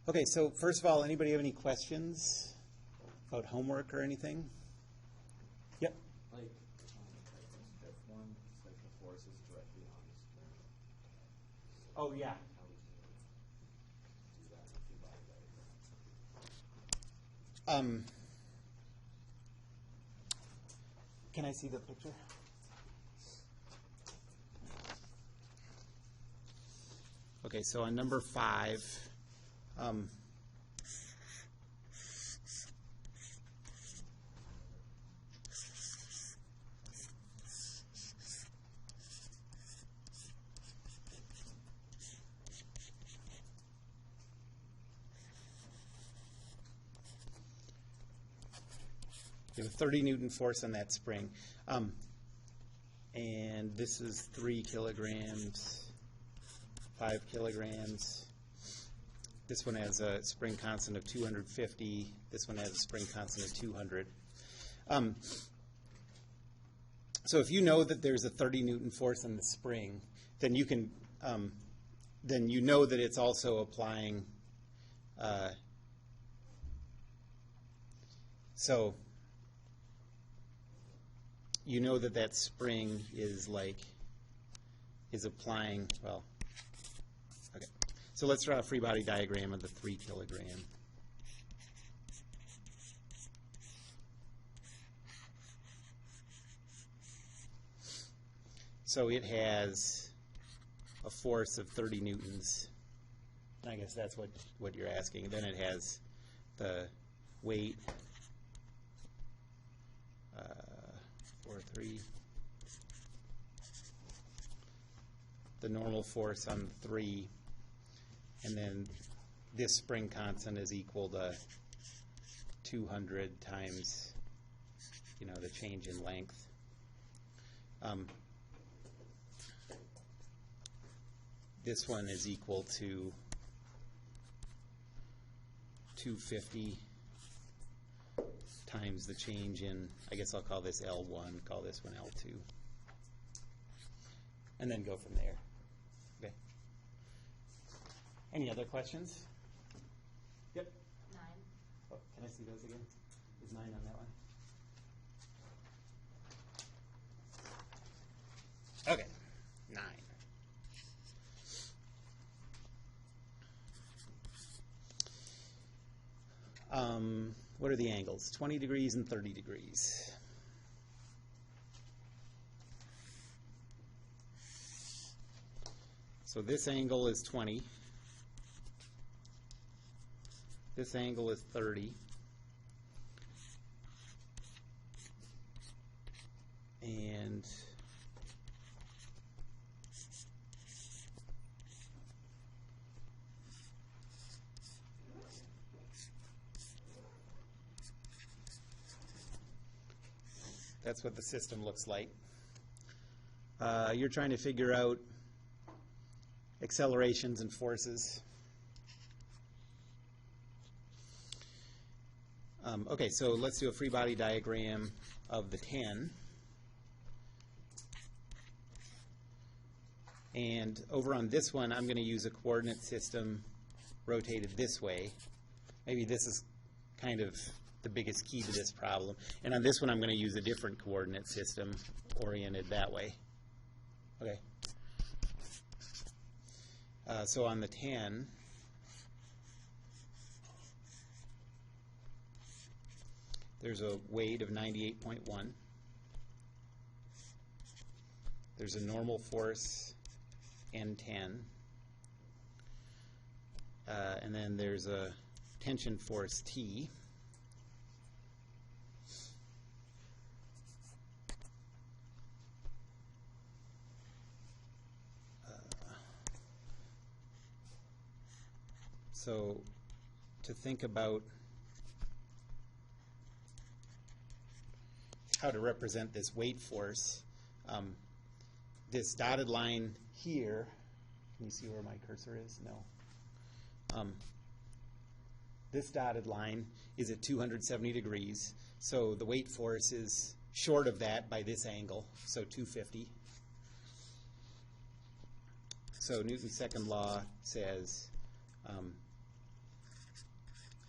Okay, so first of all, anybody have any questions about homework or anything? Yep. Like, if one, like the force is directly on the spring. Oh, yeah. How would you do that in a free body diagram? Can I see the picture? Okay, so on number 5, you have a 30 Newton force on that spring. And this is 3 kilograms, 5 kilograms. This one has a spring constant of 250. This one has a spring constant of 200. So if you know that there's a 30 Newton force on the spring, then you can, then you know that it's also applying. So you know that that spring is applying, well, okay. So let's draw a free body diagram of the 3 kilogram. So it has a force of 30 newtons. I guess that's what you're asking. Then it has the weight, 4.3. The normal force on 3, and then this spring constant is equal to 200 times, the change in length. This one is equal to 250 times the change in, I guess I'll call this L1, call this one L2. And then go from there. Okay. Any other questions? Yep. 9. Oh, can I see those again? Is 9 on that one? Okay. 9. What are the angles? 20 degrees and 30 degrees. So this angle is 20. This angle is 30. And that's what the system looks like. You're trying to figure out accelerations and forces. Okay, so let's do a free body diagram of the 10. And over on this one, I'm going to use a coordinate system rotated this way. Maybe this is kind of the biggest key to this problem. And on this one, I'm going to use a different coordinate system oriented that way. Okay. So on the 10, there's a weight of 98.1. There's a normal force N10. And then there's a tension force T. So to think about how to represent this weight force, this dotted line here, can you see where my cursor is? No. This dotted line is at 270 degrees, so the weight force is short of that by this angle, so 250. So Newton's second law says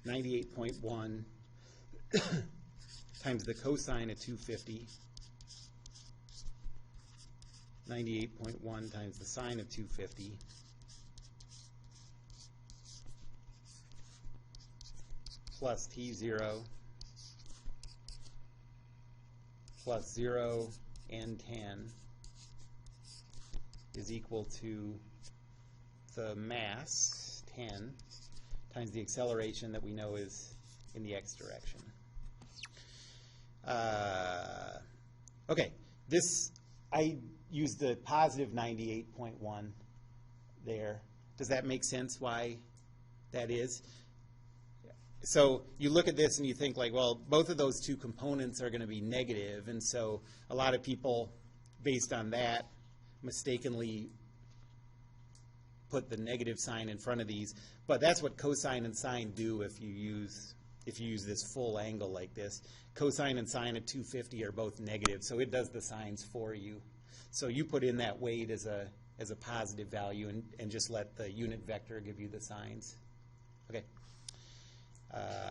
98.1 times the cosine of 250, 98.1 times the sine of 250, plus T0 plus 0 and 10 is equal to the mass, 10, times the acceleration that we know is in the x direction. Okay, this, I used the positive 98.1 there. Does that make sense why that is? So you look at this and you think like, well, both of those two components are going to be negative, and so a lot of people, based on that, mistakenly put the negative sign in front of these. But that's what cosine and sine do if you use this full angle like this. Cosine and sine of 250 are both negative, so it does the signs for you. So you put in that weight as a positive value and just let the unit vector give you the signs. Okay.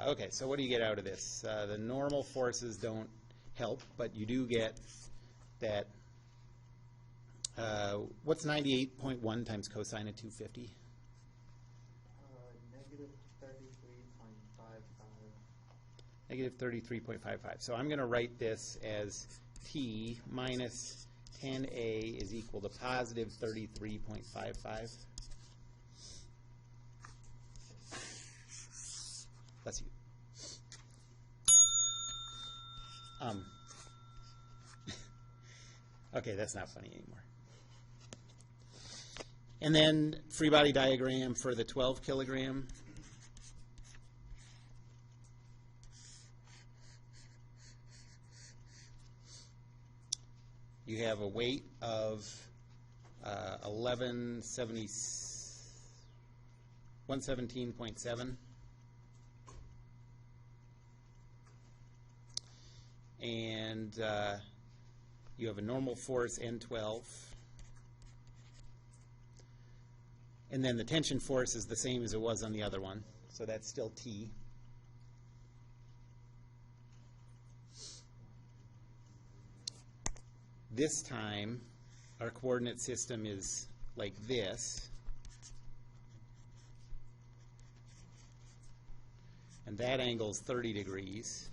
Okay, so what do you get out of this? The normal forces don't help, but you do get that. What's 98.1 times cosine of 250? Negative 33.55. Negative 33.55. So I'm going to write this as T minus 10A is equal to positive 33.55. Bless you. Okay, that's not funny anymore. And then free body diagram for the 12 kilogram. You have a weight of 117.7. And you have a normal force N12. And then the tension force is the same as it was on the other one. So that's still T. This time, our coordinate system is like this. And that angle is 30 degrees.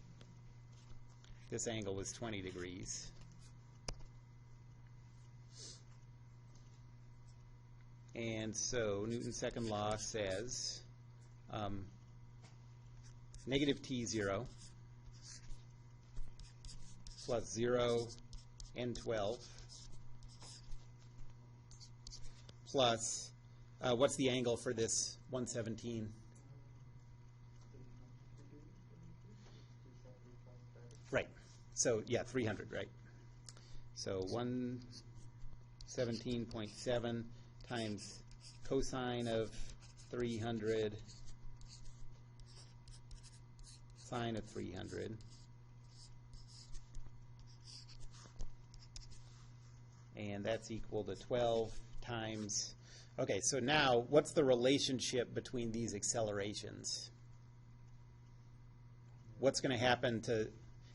This angle was 20 degrees. And so Newton's second law says negative T0 plus 0 N12 plus, what's the angle for this 117? Right. So, yeah, 300, right? So 117.7 times cosine of 300 sine of 300. And that's equal to 12 times. Okay, so now what's the relationship between these accelerations? What's going to happen to,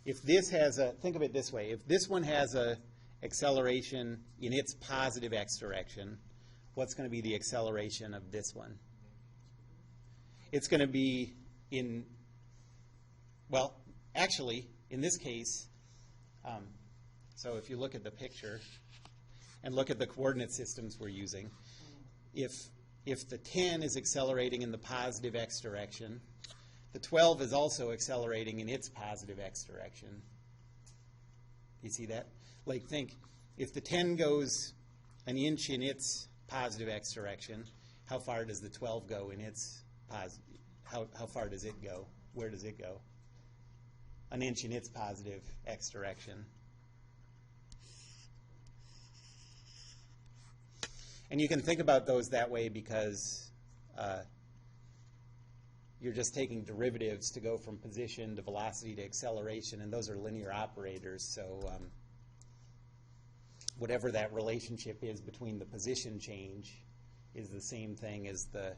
if this has a, think of it this way, if this one has a acceleration in its positive x direction, what's going to be the acceleration of this one? It's going to be in, well, actually, in this case, so if you look at the picture and look at the coordinate systems we're using, if the 10 is accelerating in the positive x direction, the 12 is also accelerating in its positive x direction. You see that? Like, think, if the 10 goes an inch in its positive x direction, how far does the 12 go in its positive? How far does it go? Where does it go? An inch in its positive x direction. And you can think about those that way because you're just taking derivatives to go from position to velocity to acceleration, and those are linear operators. So whatever that relationship is between the position change is the same thing as the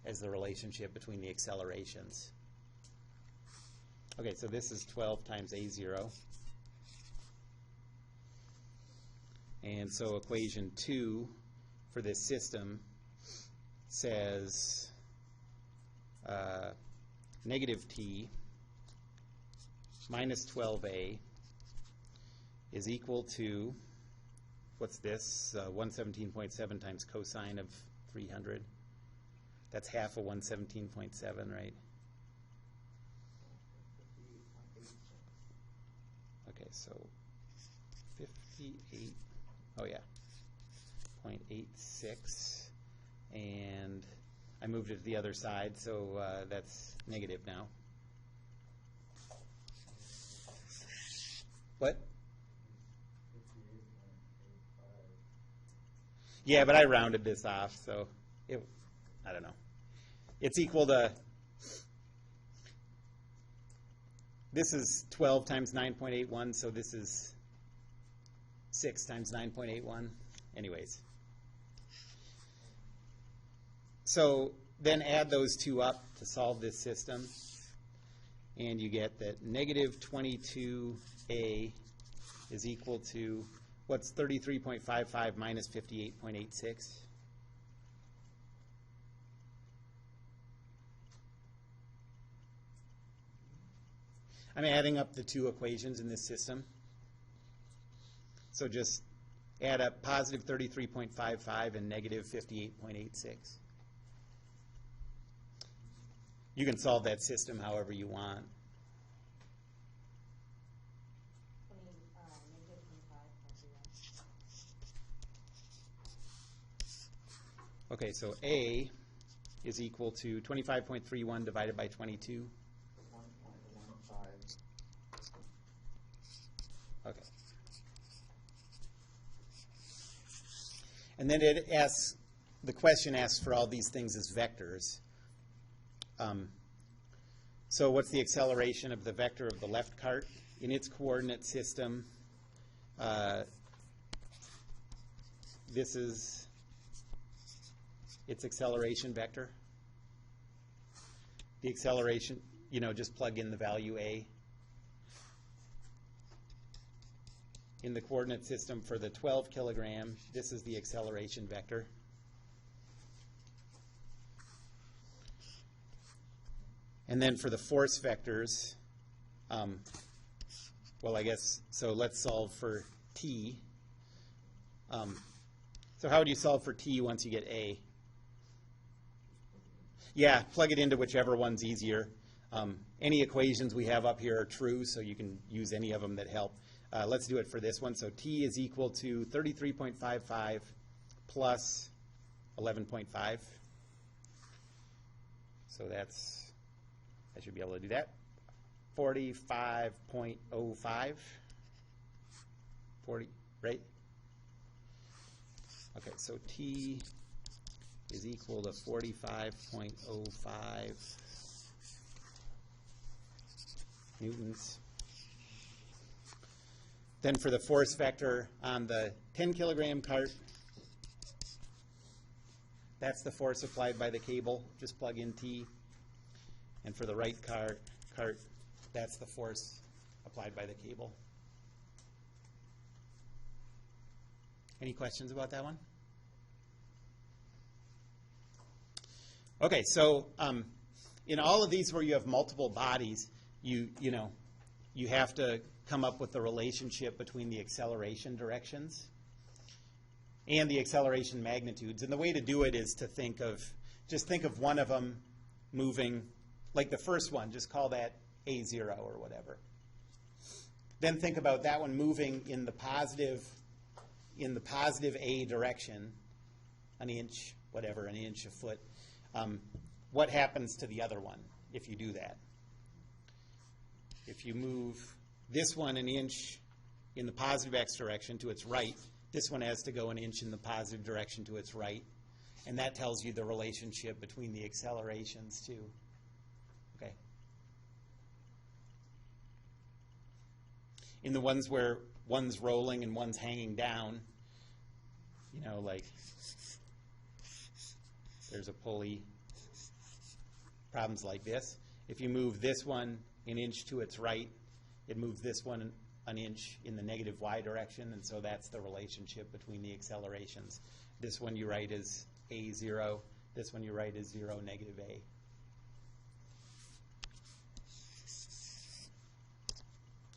as the relationship between the accelerations. Okay, so this is 12 times A0. And so equation 2 for this system says negative t minus 12a is equal to, what's this, 117.7 times cosine of 300. That's half of 117.7, right? Okay, so 58, oh yeah, 0.86, and I moved it to the other side, so that's negative now. What? Yeah, but I rounded this off, so I don't know. It's equal to, this is 12 times 9.81, so this is 6 times 9.81. Anyways. So then add those two up to solve this system, and you get that negative 22a is equal to, what's 33.55 minus 58.86? I'm adding up the two equations in this system. So just add up positive 33.55 and negative 58.86. You can solve that system however you want. Okay, so A is equal to 25.31 divided by 22. 1.15. Okay. And then it asks, the question asks for all these things as vectors. So what's the acceleration of the vector of the left cart in its coordinate system? This is its acceleration vector. The acceleration, just plug in the value A. In the coordinate system for the 12 kilogram, this is the acceleration vector. And then for the force vectors, well, I guess, so let's solve for T. So how would you solve for T once you get A? Yeah, plug it into whichever one's easier. Any equations we have up here are true, so you can use any of them that help. Let's do it for this one. So T is equal to 33.55 plus 11.5. So that's, I should be able to do that. 45.05. 40, right? Okay, so T is equal to 45.05 newtons. Then for the force vector on the 10 kilogram cart, that's the force applied by the cable. Just plug in T. And for the right cart, that's the force applied by the cable. Any questions about that one? Okay, so in all of these where you have multiple bodies, you have to come up with the relationship between the acceleration directions and the acceleration magnitudes. And the way to do it is to just think of one of them moving, like the first one, just call that A0 or whatever. Then think about that one moving in the positive A direction, an inch, whatever, an inch, a foot. What happens to the other one if you do that? If you move this one an inch in the positive x direction to its right, this one has to go an inch in the positive direction to its right. And that tells you the relationship between the accelerations too. Okay. In the ones where one's rolling and one's hanging down, like there's a pulley problems like this. If you move this one an inch to its right, it moves this one an inch in the negative y direction, and so that's the relationship between the accelerations. This one you write is a0. This one you write is 0, negative a.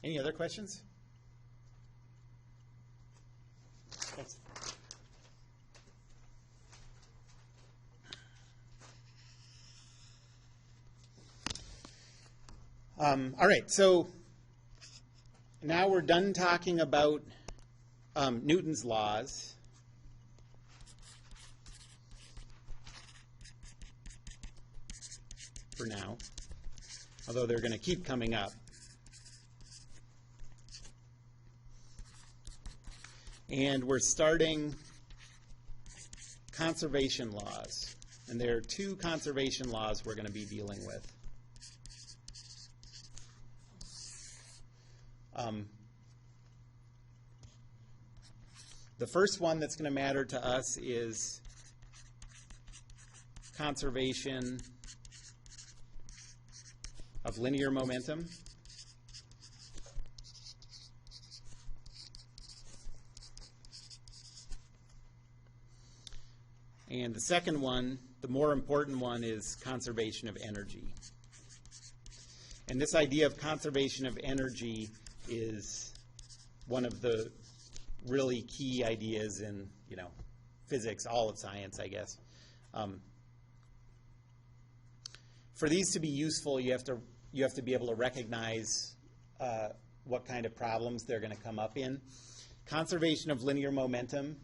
Any other questions? Thanks. All right, so now we're done talking about Newton's laws. For now, although they're going to keep coming up. And we're starting conservation laws. And there are two conservation laws we're going to be dealing with. The first one that's going to matter to us is conservation of linear momentum. And the second one, the more important one, is conservation of energy. And this idea of conservation of energy is one of the really key ideas in, physics, all of science, I guess. For these to be useful, you have to be able to recognize what kind of problems they're going to come up in. Conservation of linear momentum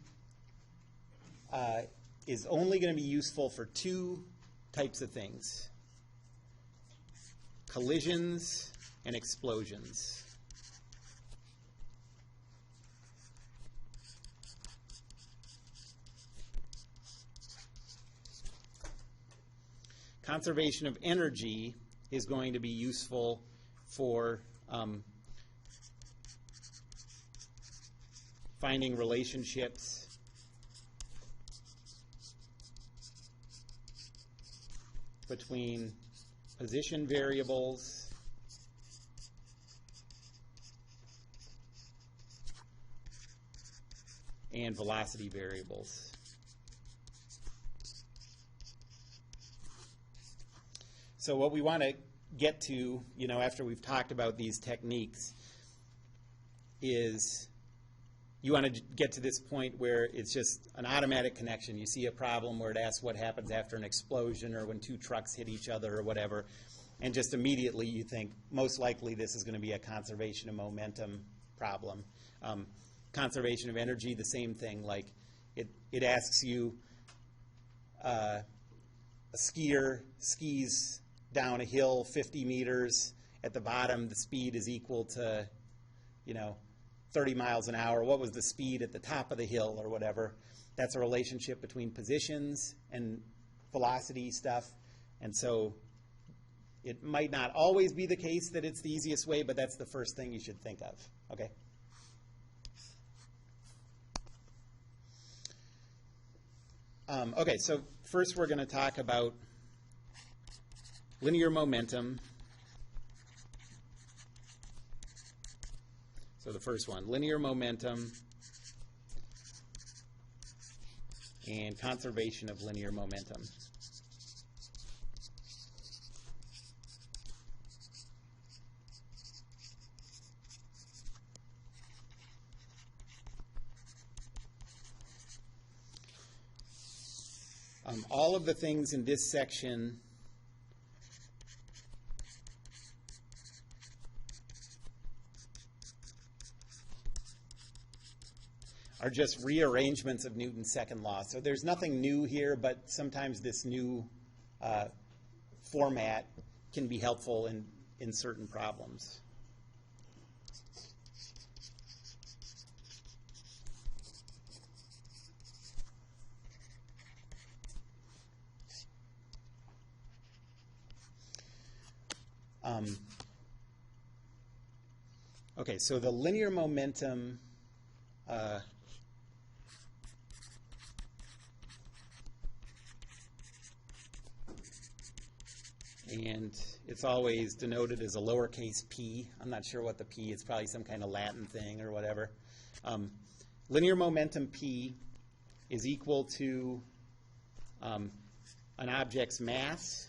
is only going to be useful for two types of things: collisions and explosions. Conservation of energy is going to be useful for finding relationships between position variables and velocity variables. So what we want to get to, after we've talked about these techniques, is you want to get to this point where it's just an automatic connection. You see a problem where it asks what happens after an explosion or when two trucks hit each other or whatever, and just immediately you think, most likely this is going to be a conservation of momentum problem. Conservation of energy, the same thing. Like it asks you, a skier skis down a hill 50 meters. At the bottom, the speed is equal to, 30 miles an hour. What was the speed at the top of the hill or whatever? That's a relationship between positions and velocity stuff. And so it might not always be the case that it's the easiest way, but that's the first thing you should think of. Okay? Okay, so first we're going to talk about linear momentum. So the first one, linear momentum and conservation of linear momentum. All of the things in this section are just rearrangements of Newton's second law. So there's nothing new here, but sometimes this new format can be helpful in certain problems. Okay, so the linear momentum And it's always denoted as a lowercase p. I'm not sure what the p is, probably some kind of Latin thing or whatever. Linear momentum p is equal to an object's mass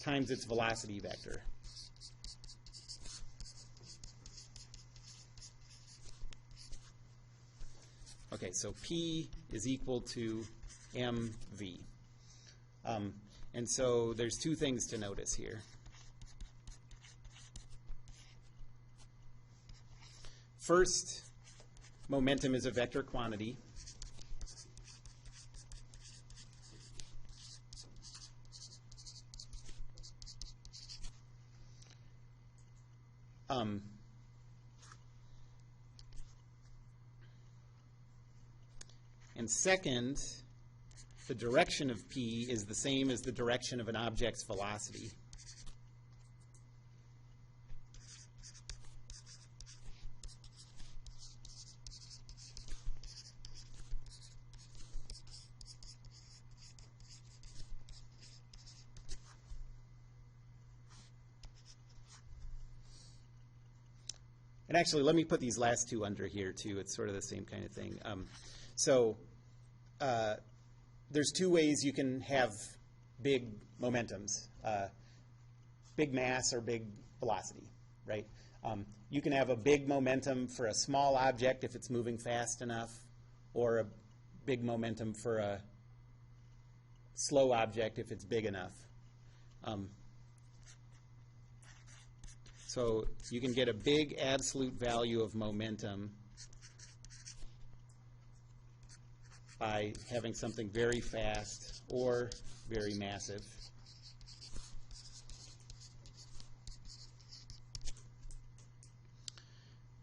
times its velocity vector. Okay, so P is equal to mv. And so there's two things to notice here. First, momentum is a vector quantity. And second, the direction of P is the same as the direction of an object's velocity. And actually, let me put these last two under here, too. It's sort of the same kind of thing. There's two ways you can have big momentums, big mass or big velocity, right? You can have a big momentum for a small object if it's moving fast enough, or a big momentum for a slow object if it's big enough. So you can get a big absolute value of momentum by having something very fast or very massive.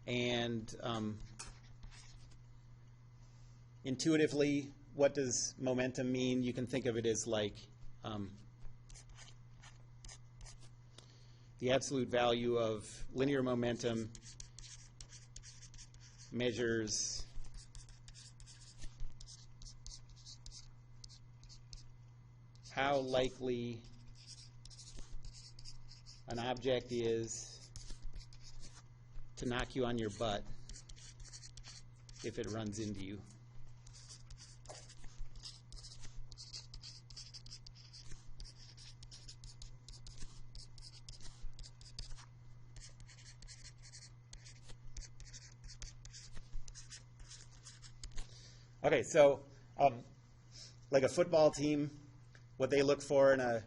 And intuitively, what does momentum mean? You can think of it as like the absolute value of linear momentum measures how likely an object is to knock you on your butt if it runs into you. Okay, so like a football team, what they look for in a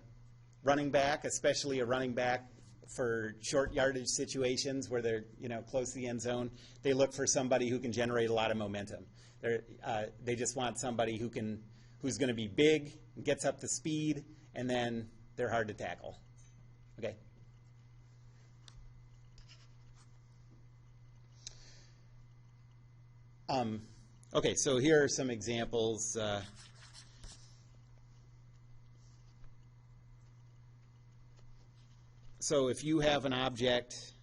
running back, especially a running back for short yardage situations where they're close to the end zone, they look for somebody who can generate a lot of momentum. They just want somebody who's going to be big, gets up to speed, and then they're hard to tackle. Okay. Okay, so here are some examples. So if you have an object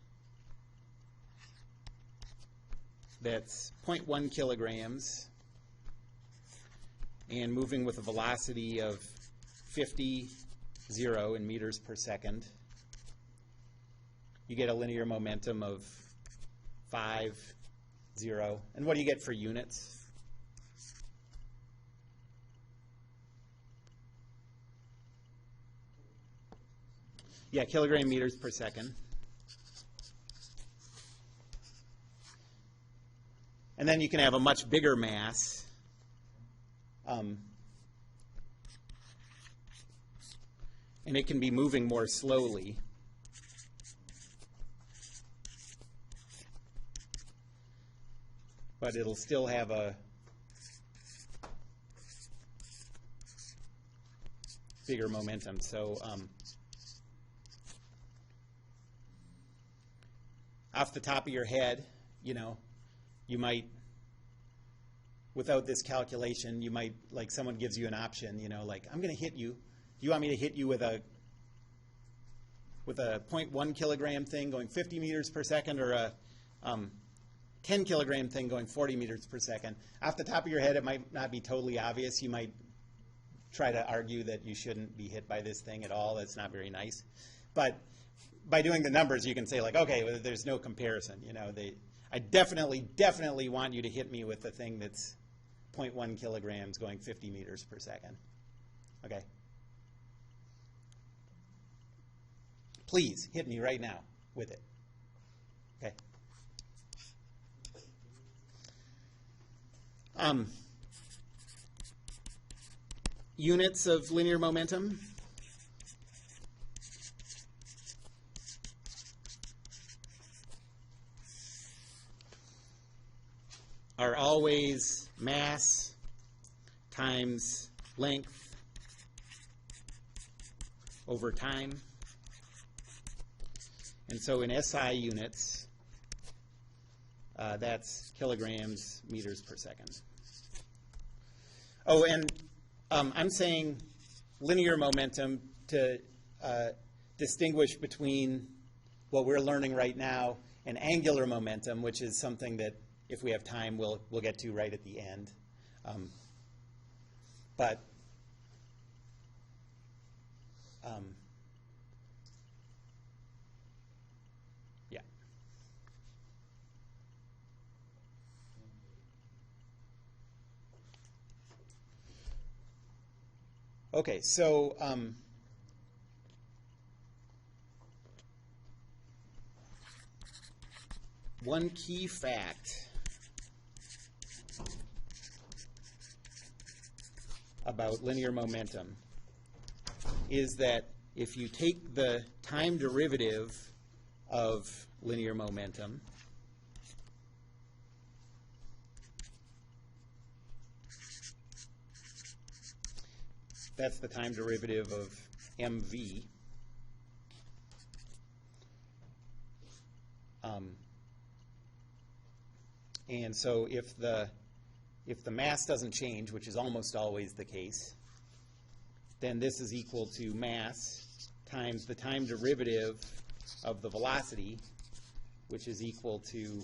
that's 0.1 kilograms and moving with a velocity of 50 in meters per second, you get a linear momentum of 5 0. And what do you get for units? Yeah, kilogram meters per second. And then you can have a much bigger mass. And it can be moving more slowly. But it'll still have a bigger momentum. So off the top of your head, you might, without this calculation, you might, like someone gives you an option, like I'm going to hit you. Do you want me to hit you with a 0.1 kilogram thing going 50 meters per second, or a 10 kilogram thing going 40 meters per second? Off the top of your head, it might not be totally obvious. You might try to argue that you shouldn't be hit by this thing at all. That's not very nice. But by doing the numbers, you can say, like, okay, well, there's no comparison. I definitely want you to hit me with the thing that's 0.1 kilograms going 50 meters per second. Okay? Please hit me right now with it. Okay? Units of linear momentum. Are always mass times length over time. And so in SI units, that's kilograms meters per second. Oh, and I'm saying linear momentum to distinguish between what we're learning right now and angular momentum, which is something that, if we have time, we'll get to right at the end. But yeah. Okay, so one key fact about linear momentum is that if you take the time derivative of linear momentum, that's the time derivative of mv, and so if the mass doesn't change, which is almost always the case, then this is equal to mass times the time derivative of the velocity, which is equal to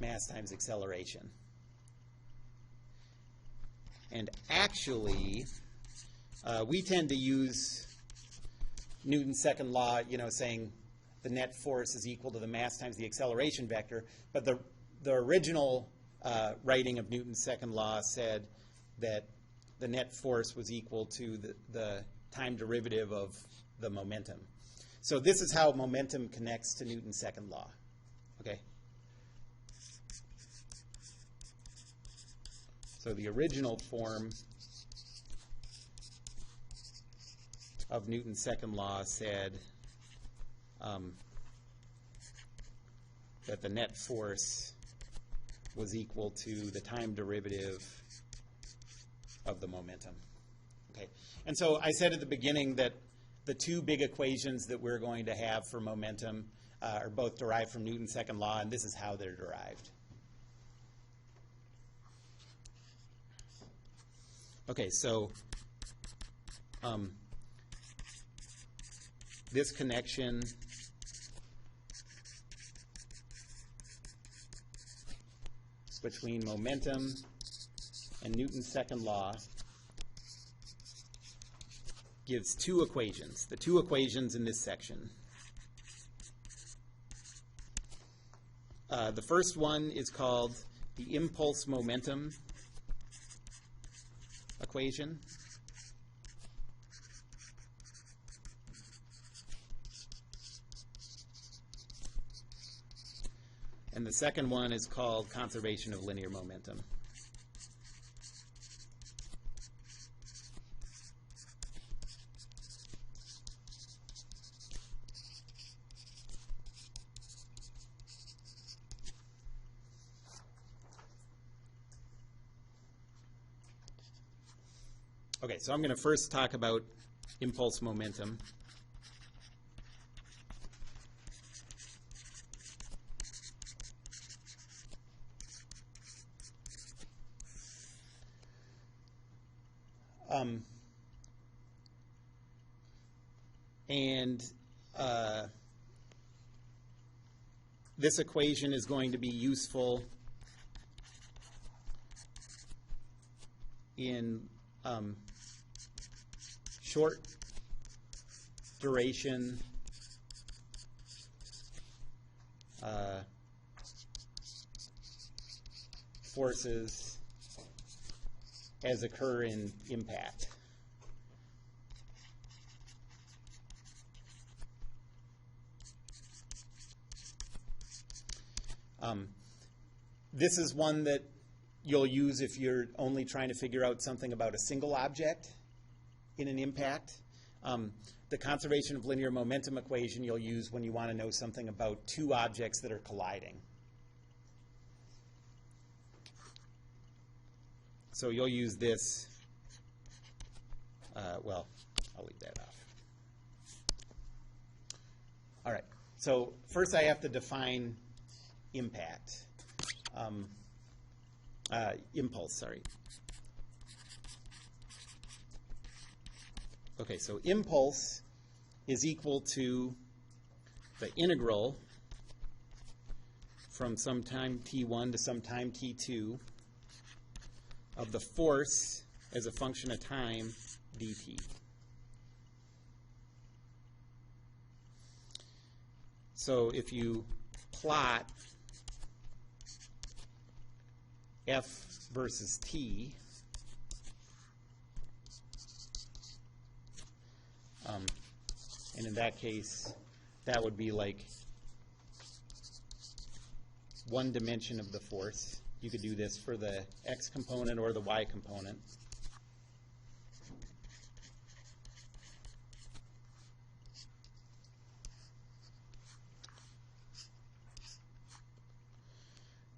mass times acceleration. And actually, we tend to use Newton's second law, saying the net force is equal to the mass times the acceleration vector, but the original writing of Newton's second law said that the net force was equal to the time derivative of the momentum. So this is how momentum connects to Newton's second law. Okay? So the original form of Newton's second law said that the net force was equal to the time derivative of the momentum. Okay, and so I said at the beginning that the two big equations that we're going to have for momentum are both derived from Newton's second law, and this is how they're derived. Okay, so this connection between momentum and Newton's second law gives two equations, the two equations in this section. The first one is called the impulse momentum equation. And the second one is called conservation of linear momentum. Okay, so I'm going to first talk about impulse momentum. This equation is going to be useful in short duration forces as occur in impact. This is one that you'll use if you're only trying to figure out something about a single object in an impact. The conservation of linear momentum equation you'll use when you want to know something about two objects that are colliding. So you'll use this, well, I'll leave that off. All right, so first I have to define impact. Impulse, sorry. Okay, so impulse is equal to the integral from some time t1 to some time t2 of the force as a function of time dt. So if you plot F versus T, and in that case, that would be like one dimension of the force. You could do this for the x component or the y component.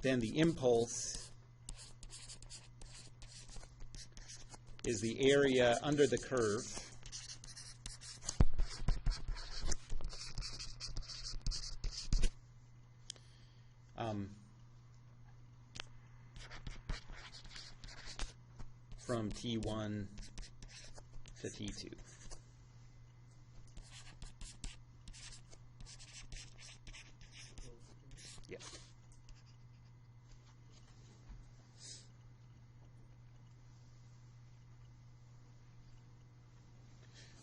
Then the impulse is the area under the curve from T1 to T2. Yeah.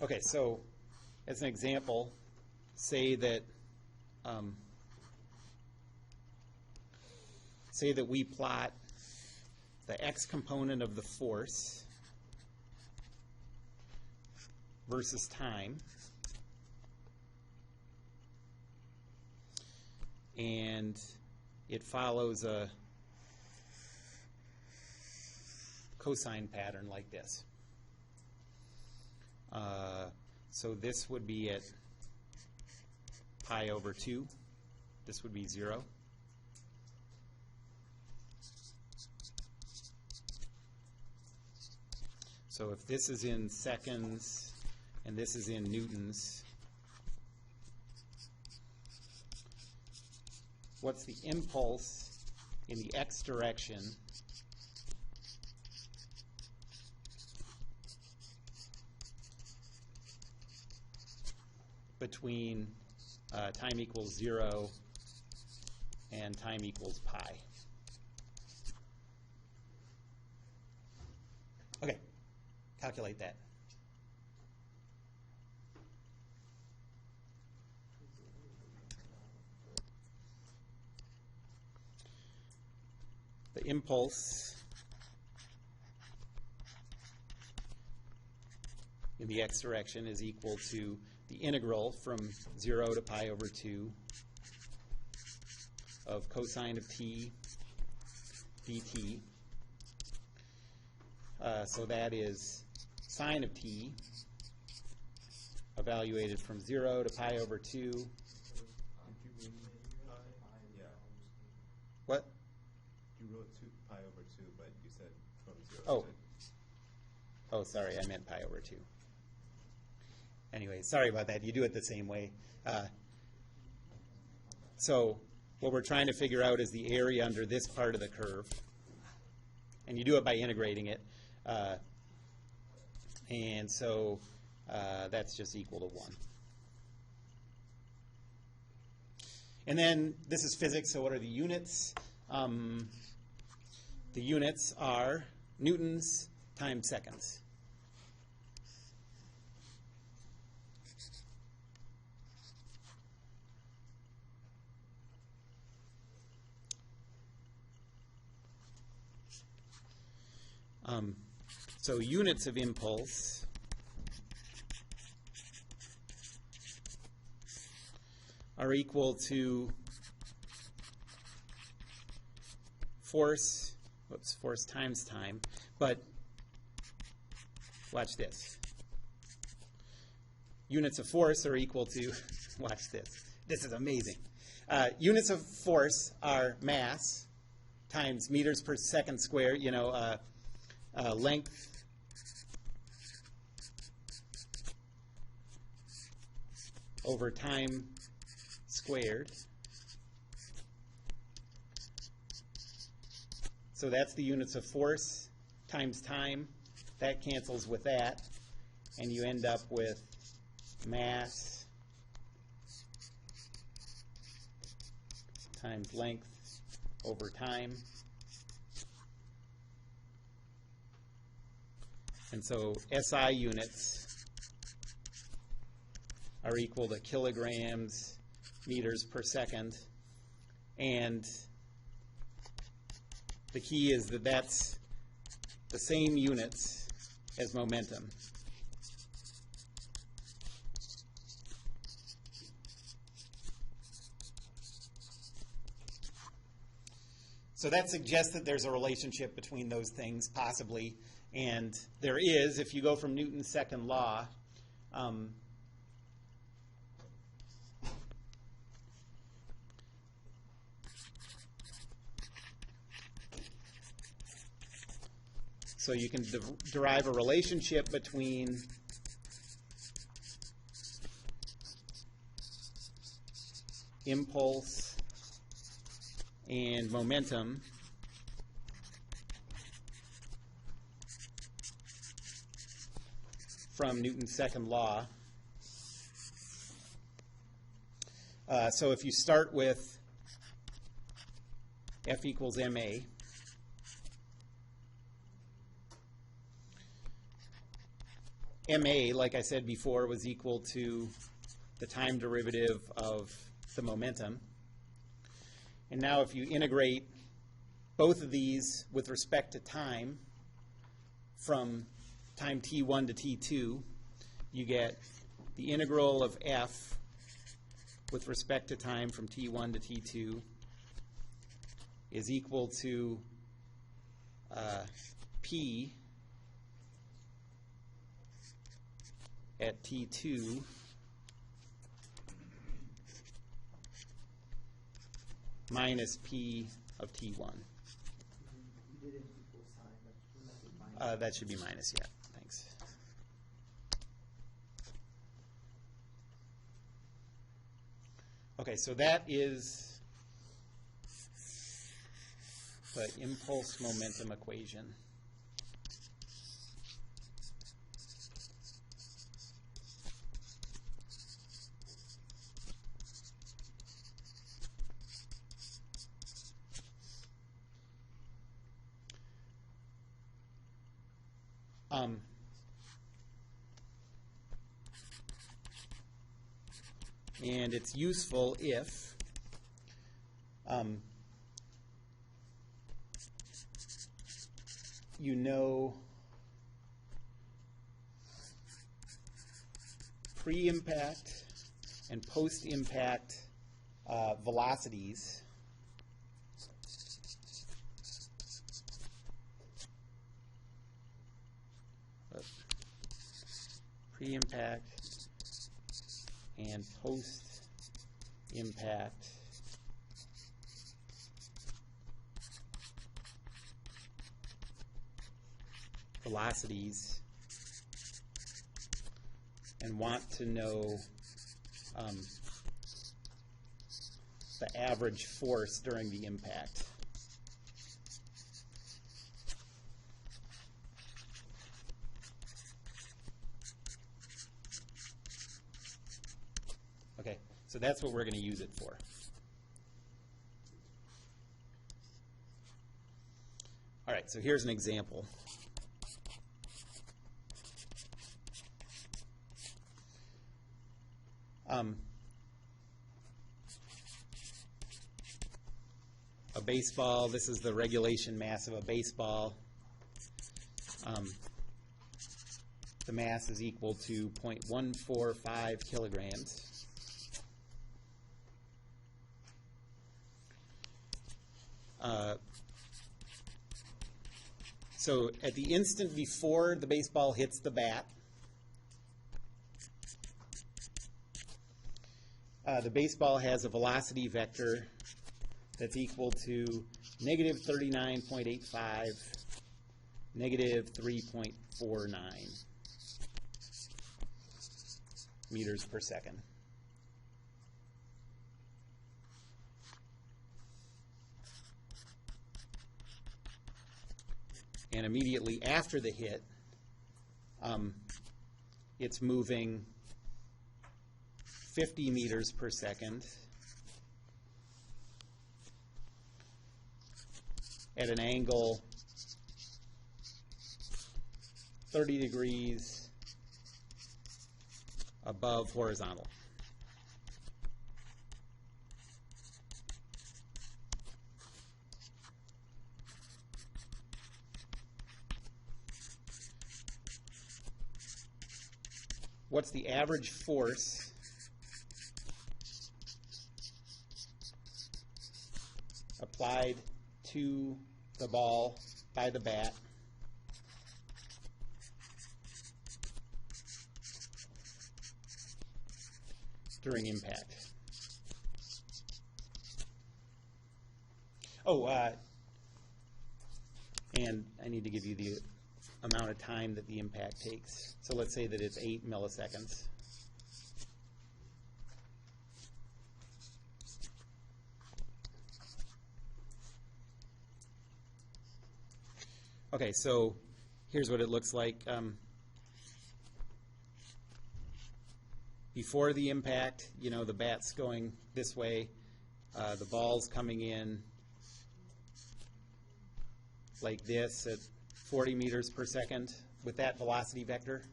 Okay, so as an example, say that we plot the x component of the force versus time, and it follows a cosine pattern like this. So this would be at pi over 2. This would be 0. So if this is in seconds and this is in newtons, what's the impulse in the x direction between time equals 0 and time equals pi? Okay, calculate that. The impulse in the x direction is equal to the integral from 0 to pi over 2 of cosine of t dt. So that is sine of t evaluated from 0 to pi over 2. What? You wrote pi over 2, but you said from 0 to... Oh, sorry, I meant pi over 2. Anyway, sorry about that. You do it the same way. So what we're trying to figure out is the area under this part of the curve. And you do it by integrating it. And so that's just equal to 1. And then this is physics, so what are the units? The units are newtons times seconds. So units of impulse are equal to force times time, but watch this. Units of force are equal to, watch this. This is amazing. Units of force are mass times meters per second squared, length over time squared. So that's the units of force times time. That cancels with that, and you end up with mass times length over time. And so SI units are equal to kilograms meters per second. And the key is that that's the same units as momentum. So that suggests that there's a relationship between those things, possibly. And there is, if you go from Newton's second law. So you can derive a relationship between impulse and momentum from Newton's second law. So if you start with F equals ma, ma, like I said before, was equal to the time derivative of the momentum. And now if you integrate both of these with respect to time from time t1 to t2, you get the integral of f with respect to time from t1 to t2 is equal to p at t2 minus p of t1. You did it equal sign, but make it minus. That should be minus, yeah. Thanks. Okay, so that is the impulse momentum equation. And it's useful if you know pre-impact and post-impact velocities pre-impact and post-impact velocities and want to know the average force during the impact. Okay, so that's what we're going to use it for. All right, so here's an example. A baseball, this is the regulation mass of a baseball. the mass is equal to 0.145 kilograms. So at the instant before the baseball hits the bat, the baseball has a velocity vector that's equal to negative 39.85, negative 3.49 meters per second. And immediately after the hit, it's moving 50 meters per second at an angle 30 degrees above horizontal. What's the average force applied to the ball by the bat during impact? Oh, and I need to give you the amount of time that the impact takes. So let's say that it's 8 milliseconds. Okay, so here's what it looks like. Before the impact, you know, the bat's going this way, the ball's coming in like this at 40 meters per second with that velocity vector.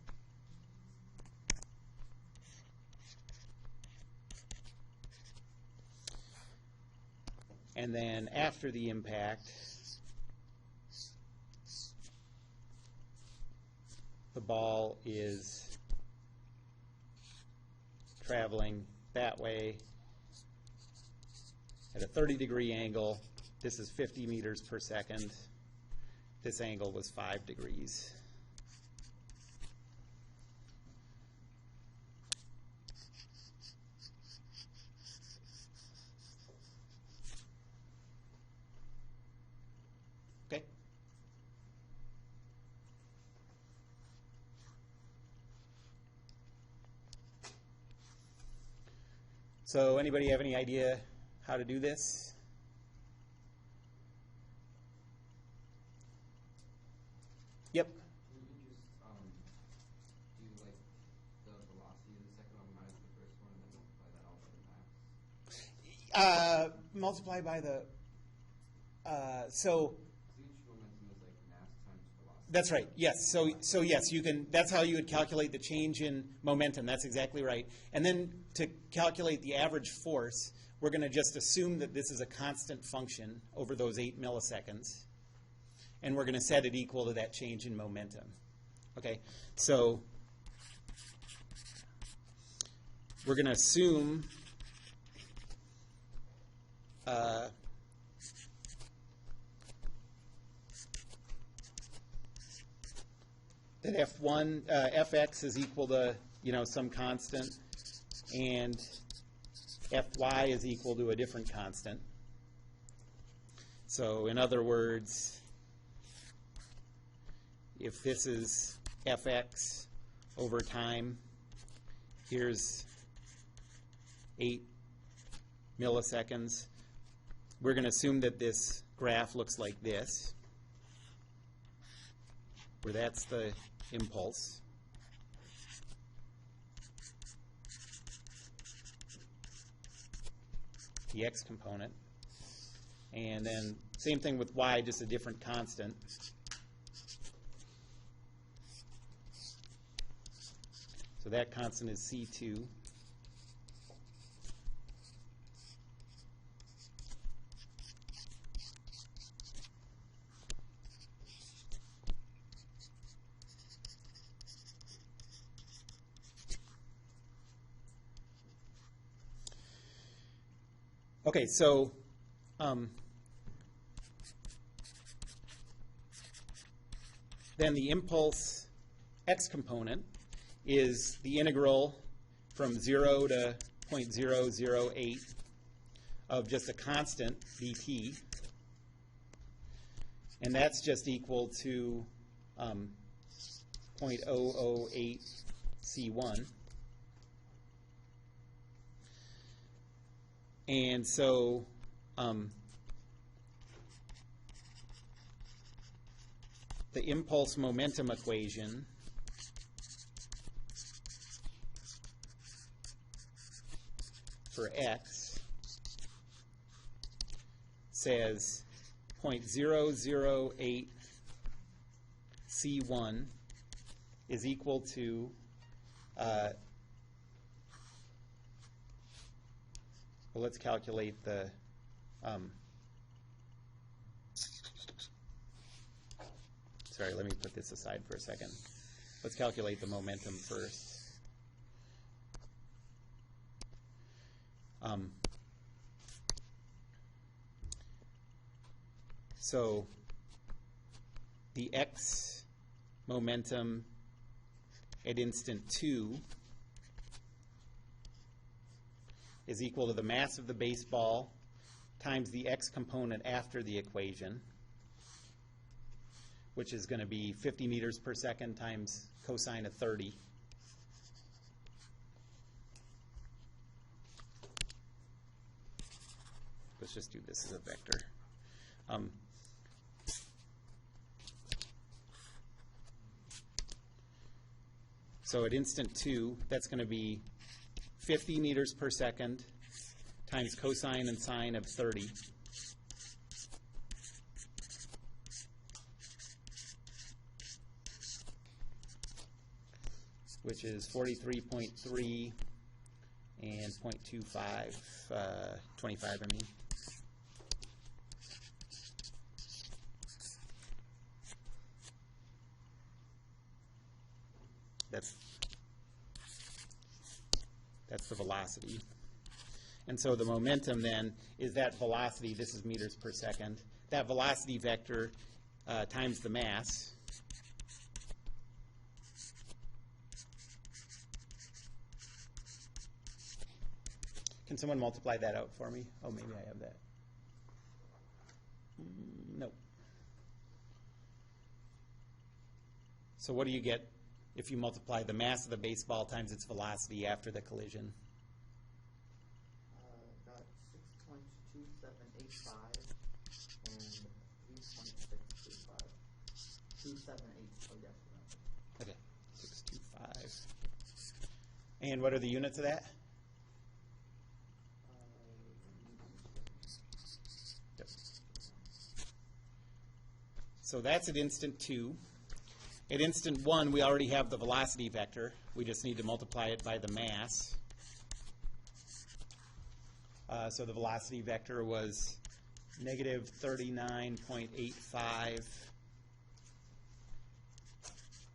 And then after the impact, the ball is traveling that way at a 30-degree angle. This is 50 meters per second. This angle was 5 degrees. Okay. So anybody have any idea how to do this? Yep. Can you just do like the velocity of the second one minus the first one and then multiply that all by the mass? Multiply by the, so Each momentum is like mass times velocity. that's right. Yes. So yes, you can. That's how you would calculate the change in momentum. That's exactly right. And then to calculate the average force, we're going to just assume that this is a constant function over those 8 milliseconds, and we're going to set it equal to that change in momentum. Okay. So we're going to assume that fx is equal to, you know, some constant, and fy is equal to a different constant. So in other words, if this is fx over time, here's 8 milliseconds, we're going to assume that this graph looks like this, where that's the impulse. The x component. And then same thing with y, just a different constant. So that constant is C2. Okay, so then the impulse x component is the integral from 0 to 0.008 of just a constant dt, and that's just equal to 0.008 c1. And so the impulse momentum equation for x says 0.008 c1 is equal to well, let's calculate the sorry, let me put this aside for a second. Let's calculate the momentum first. So the x momentum at instant 2 is equal to the mass of the baseball times the x component after the equation, which is going to be 50 meters per second times cosine of 30. Let's just do this as a vector. So at instant 2, that's going to be 50 meters per second times cosine and sine of 30. Which is 43.3 and 0.25, 25, I mean. That's the velocity. And so the momentum then is that velocity, this is meters per second, that velocity vector times the mass. Can someone multiply that out for me? Oh, maybe I have that. No. So what do you get if you multiply the mass of the baseball times its velocity after the collision? Got 6.2785 and 3.635. 278, oh yes. Okay, 625. And what are the units of that? Yep. So that's at instant 2. At instant 1, we already have the velocity vector. We just need to multiply it by the mass. So the velocity vector was negative 39.85,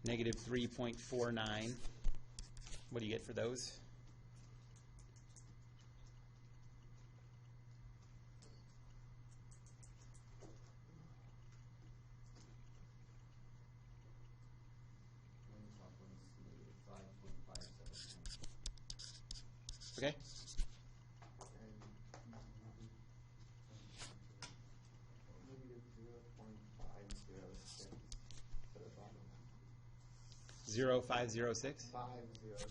negative 3.49. What do you get for those? Okay. Negative 0.506 for the bottom. 0.506? 506.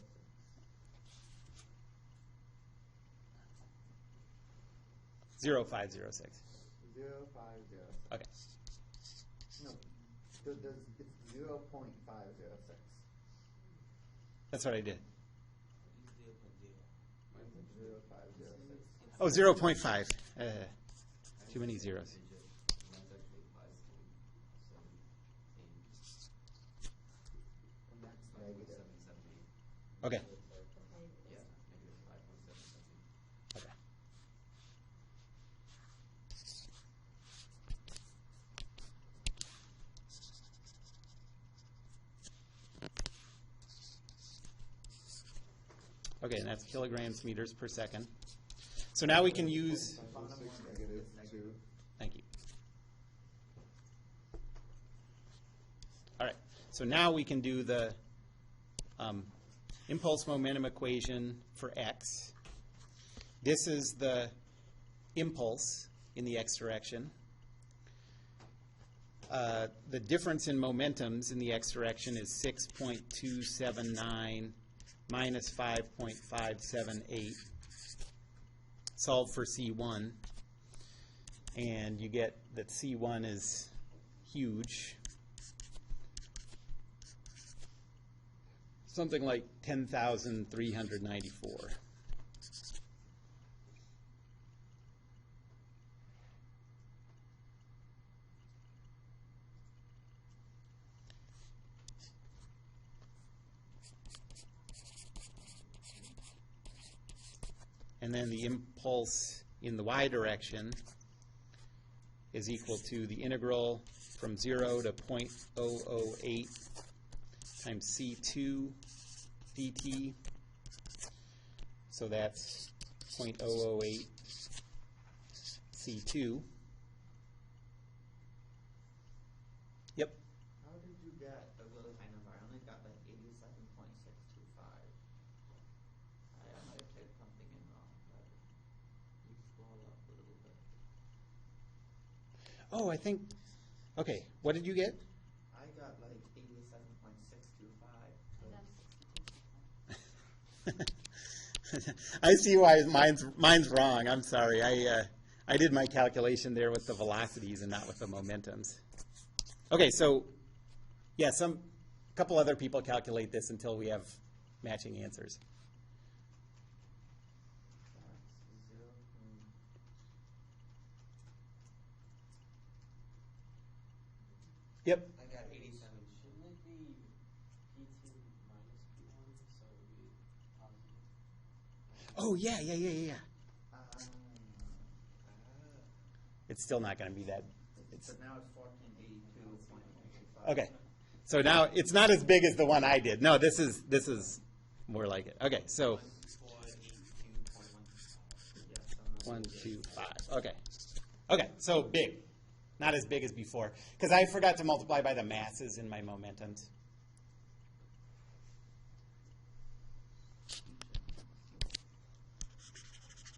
0.506. 0.506. Okay. No, it's 0.506. That's what I did. 0.506. Oh, 0.5. Too many zeros. And that's negative. Okay. Okay. Okay, and that's kilograms meters per second. So now we can use, Bottom -6, one negative is 2. thank you. All right, so now we can do the impulse momentum equation for x. This is the impulse in the x direction. The difference in momentums in the x direction is 6.279 minus 5.578. Solve for C1, and you get that C1 is huge. Something like 10,394. And then the impulse in the y direction is equal to the integral from 0 to 0.008 times C2 dt. So that's 0.008 C2. Yep. How did you get a really high number? I only got like 87.625. I might have typed something in wrong, but you scroll up a little bit. Oh, I think, okay, what did you get? I got like 87.625. I see why mine's wrong. I'm sorry. I did my calculation there with the velocities and not with the momentums. Okay, so yeah, a couple other people calculate this until we have matching answers. That's 0. Yep. I got 87. Shouldn't it be P2 minus P1, so it would be positive? Oh yeah. Ah. It's still not going to be that. So now it's 1482.125. Okay. So now it's not as big as the one I did. No, this is more like it. Okay, so 482.125. 1, 2, 5. Okay. Okay, so big. Not as big as before. Because I forgot to multiply by the masses in my momentums.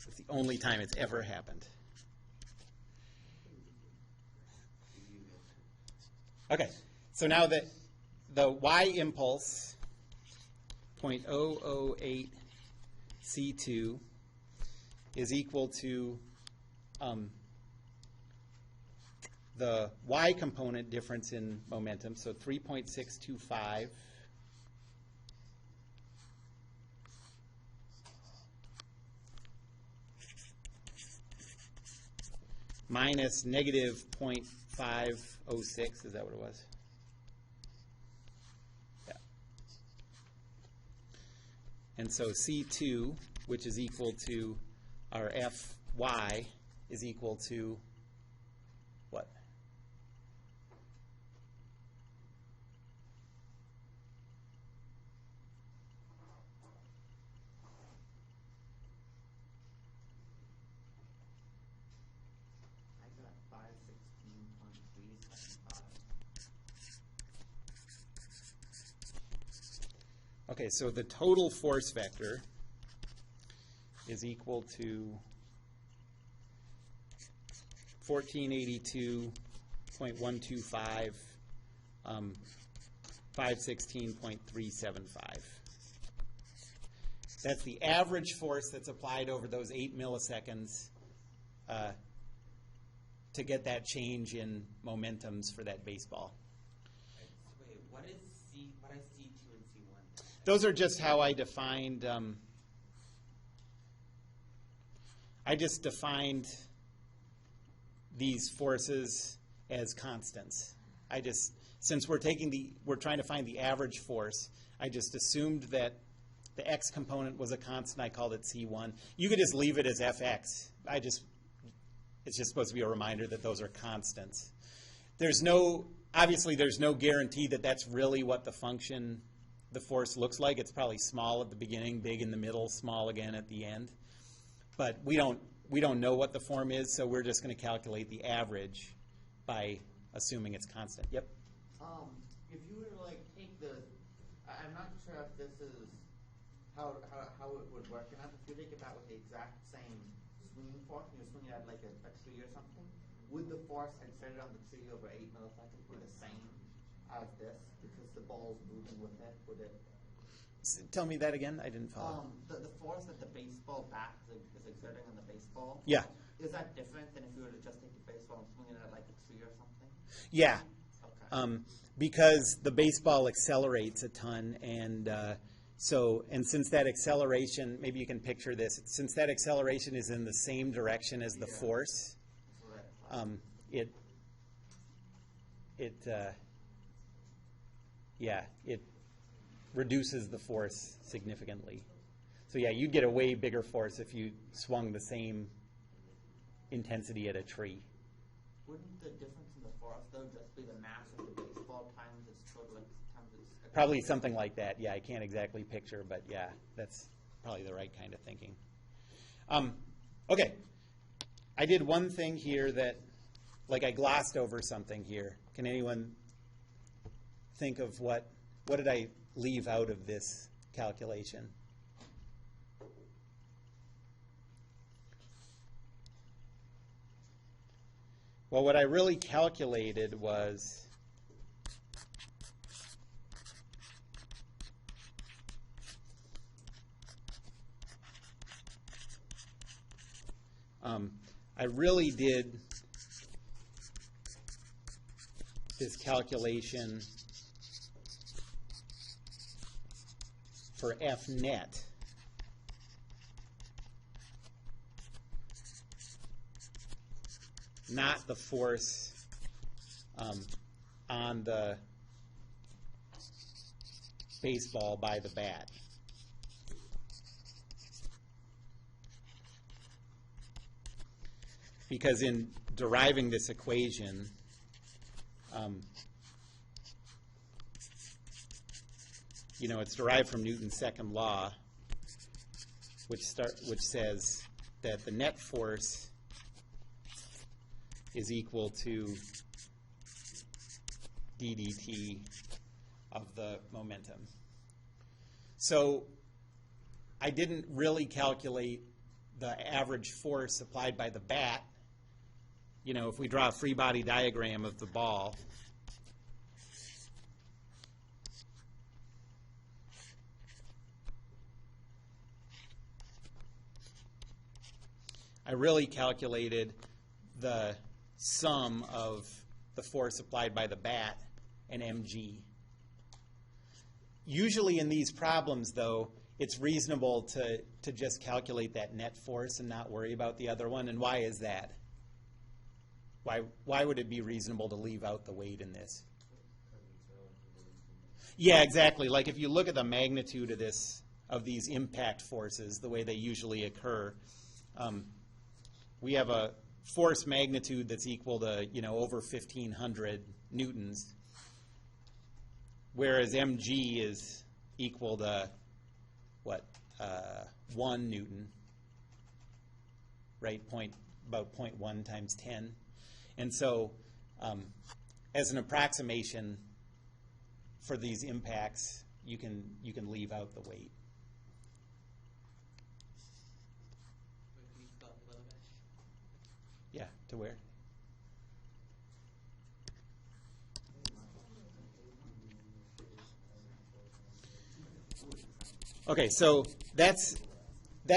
It's the only time it's ever happened. Okay, so now the y impulse, 0.008 C2, is equal to the y component difference in momentum, so 3.625 minus negative 0.506, is that what it was? Yeah. And so C2, which is equal to our Fy, is equal to what? I got 516.375. Okay, so the total force vector is equal to 1482.125, 516.375. That's the average force that's applied over those 8 milliseconds to get that change in momentums for that baseball. Wait, what is C2 and C1? Those are just how I defined, I just defined these forces as constants. Since we're trying to find the average force, I just assumed that the x component was a constant. I called it C1. You could just leave it as Fx. It's just supposed to be a reminder that those are constants. Obviously there's no guarantee that that's really what the force looks like. It's probably small at the beginning, big in the middle, small again at the end. But we don't know what the form is, so we're just going to calculate the average by assuming it's constant. Yep. If you were to like take the, I'm not sure if this is how it would work. And if you take it back with the exact same swinging force, and you're swinging at like a tree or something, would the force exerted on the tree over 8 milliseconds be the same as this? Because the ball's moving with it, would it? Tell me that again. I didn't follow. The force that the baseball bat is exerting on the baseball. Yeah. Is that different than if you were to just take the baseball and swing it at like a tree or something? Yeah. Okay. Because the baseball accelerates a ton, and since that acceleration, maybe you can picture this, since that acceleration is in the same direction as the force, it reduces the force significantly. So yeah, you'd get a way bigger force if you swung the same intensity at a tree. Wouldn't the difference in the force, though, just be the mass of the baseball times its total, times its... Probably something like that. Yeah, I can't exactly picture, but yeah, that's probably the right kind of thinking. Okay, I did one thing here that, like I glossed over something here. Can anyone think of what did I leave out of this calculation? Well, what I really calculated was I really did this calculation for F net. Not the force on the baseball by the bat. Because in deriving this equation, it's derived from Newton's second law, which says that the net force is equal to d dt of the momentum. So I didn't really calculate the average force applied by the bat. If we draw a free body diagram of the ball, I really calculated the sum of the force applied by the bat and mg. Usually in these problems, though, it's reasonable to just calculate that net force and not worry about the other one. And why is that? Why would it be reasonable to leave out the weight in this? Yeah, exactly. Like if you look at the magnitude of these impact forces, the way they usually occur, we have a force magnitude that's equal to over 1,500 newtons, whereas mg is equal to what 1 newton, right? About 0.1 times 10. And so as an approximation for these impacts, you can leave out the weight. Yeah, to where? Okay, so that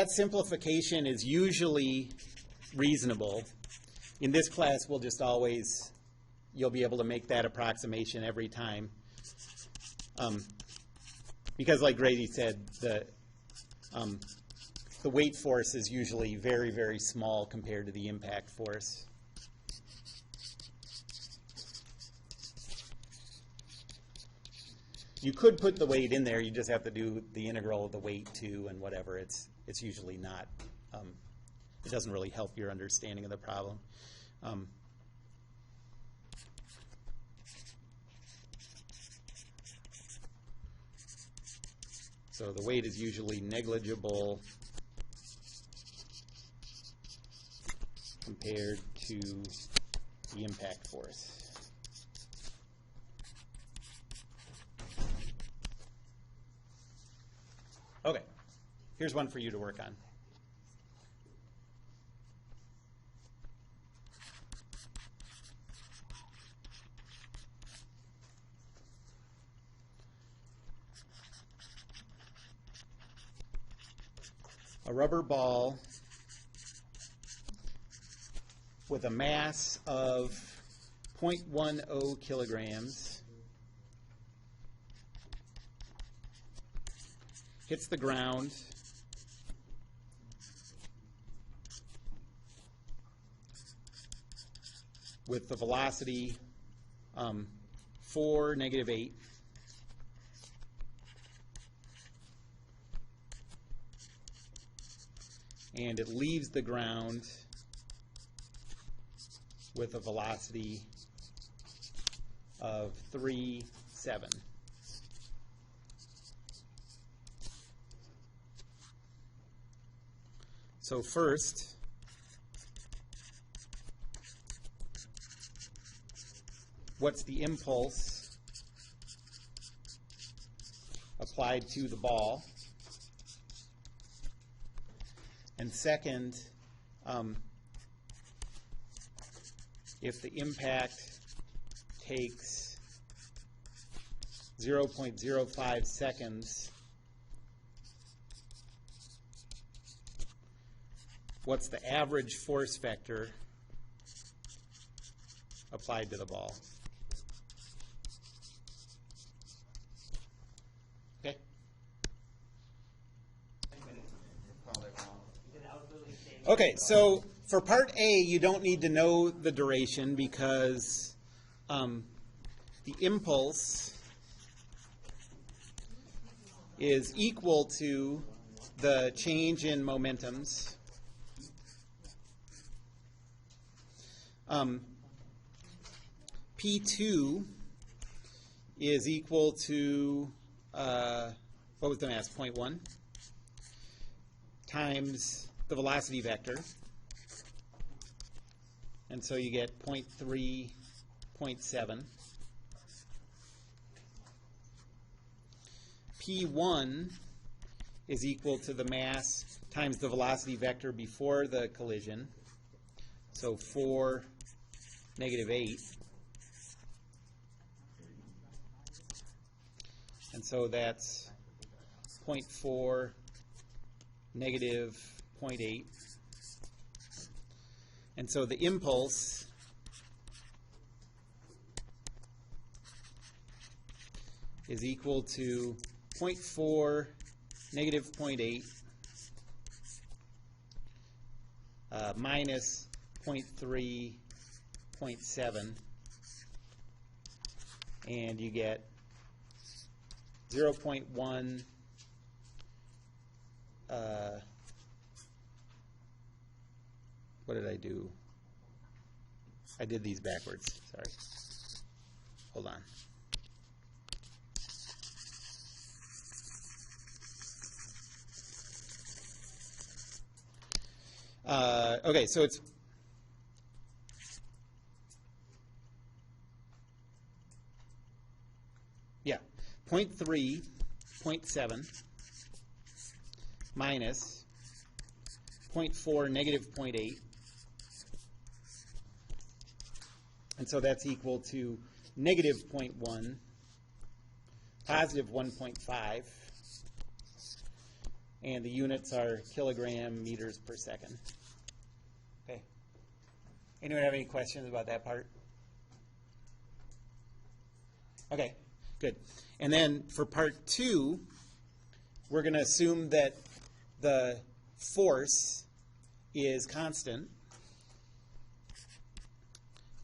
simplification is usually reasonable. In this class, you'll be able to make that approximation every time. Because like Grady said, the weight force is usually very, very small compared to the impact force. You could put the weight in there. You just have to do the integral of the weight too and whatever. It's usually not. It doesn't really help your understanding of the problem. So the weight is usually negligible compared to the impact force. Okay, here's one for you to work on. A rubber ball with a mass of 0.10 kilograms hits the ground with the velocity 4, -8. And it leaves the ground with a velocity of 3, 7. So first, what's the impulse applied to the ball? And second, if the impact takes 0.05 seconds, what's the average force vector applied to the ball? Okay. Okay, so for part A, you don't need to know the duration because the impulse is equal to the change in momentums. P2 is equal to, what was the mass, 0.1 times the velocity vector. And so you get 0.3, 0.7. P1 is equal to the mass times the velocity vector before the collision. So 4, -8. And so that's 0.4, -0.8. And so the impulse is equal to 0.4, -0.8 minus 0.3, 0.7, and you get 0.1 what did I do? I did these backwards. Sorry. Hold on. Okay, so it's yeah, 0.3, 0.7 minus 0.4, -0.8. And so that's equal to -0.1, +1.5, and the units are kilogram meters per second. Okay. Anyone have any questions about that part? Okay, good. And then for part 2, we're going to assume that the force is constant.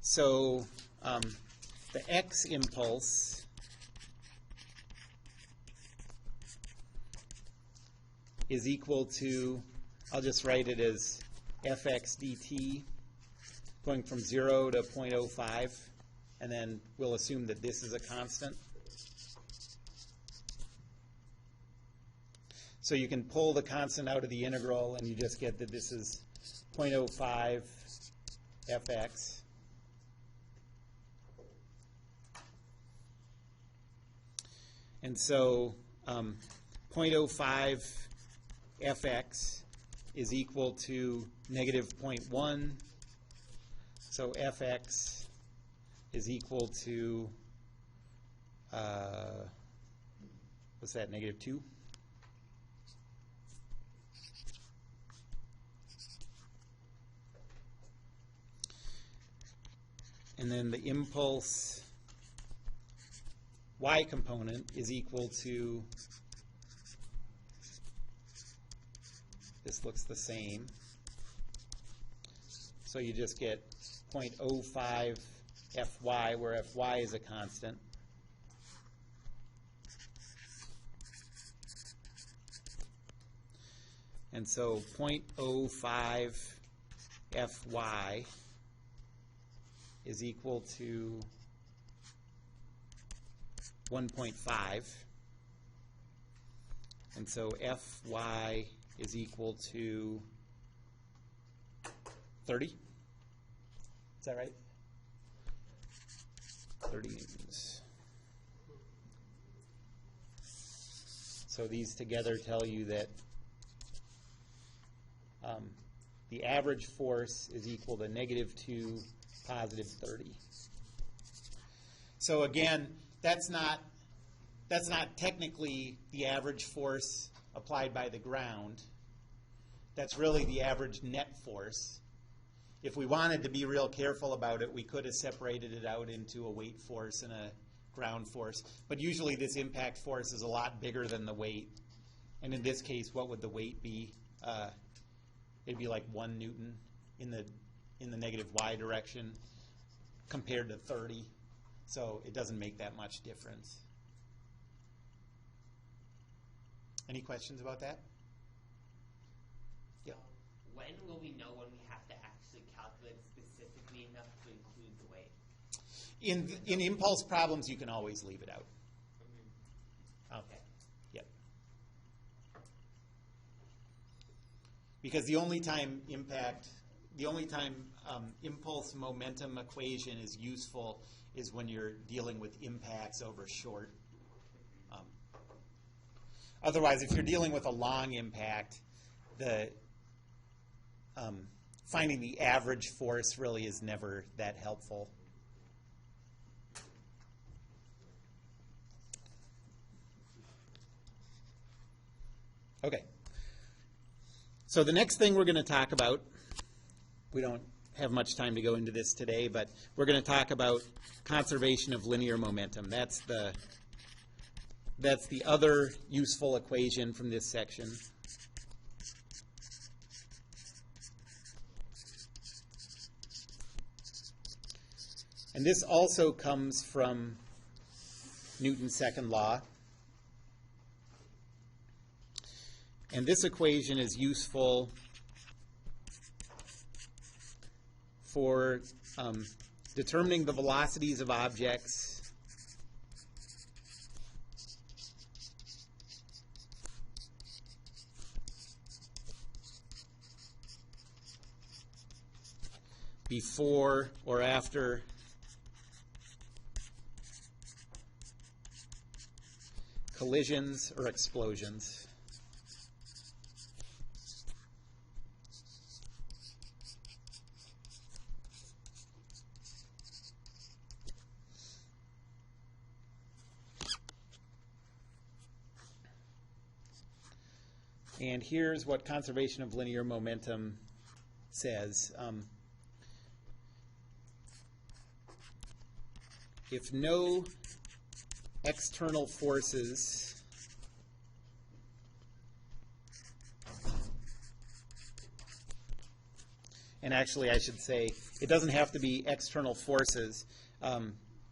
So the x impulse is equal to, I'll just write it as fx dt, going from 0 to 0.05, and then we'll assume that this is a constant. So you can pull the constant out of the integral, and you just get that this is 0.05 Fx. And so 0.05 Fx is equal to negative 0.1. So Fx is equal to, what's that, negative 2? And then the impulse y component is equal to, this looks the same, so you just get 0.05 Fy, where Fy is a constant. And so 0.05 Fy is equal to 1.5. And so Fy is equal to 30. Is that right? 30 newtons. So these together tell you that the average force is equal to negative 2, positive 30. So again, that's not technically the average force applied by the ground. That's really the average net force. If we wanted to be real careful about it, we could have separated it out into a weight force and a ground force. But usually this impact force is a lot bigger than the weight. And in this case, what would the weight be? It'd be like 1 Newton in the negative y direction compared to 30. So it doesn't make that much difference. Any questions about that? Yeah. When will we know when we have to actually calculate specifically enough to include the weight? In impulse problems, you can always leave it out. Okay. Yep. Because the only time impulse momentum equation is useful is when you're dealing with impacts over short. Otherwise, if you're dealing with a long impact, finding the average force really is never that helpful. Okay. So the next thing we're going to talk about, we don't have much time to go into this today, but we're going to talk about conservation of linear momentum. That's the other useful equation from this section. And this also comes from Newton's second law. And this equation is useful for determining the velocities of objects before or after collisions or explosions. And here's what conservation of linear momentum says. If no external forces and actually I should say it doesn't have to be external forces.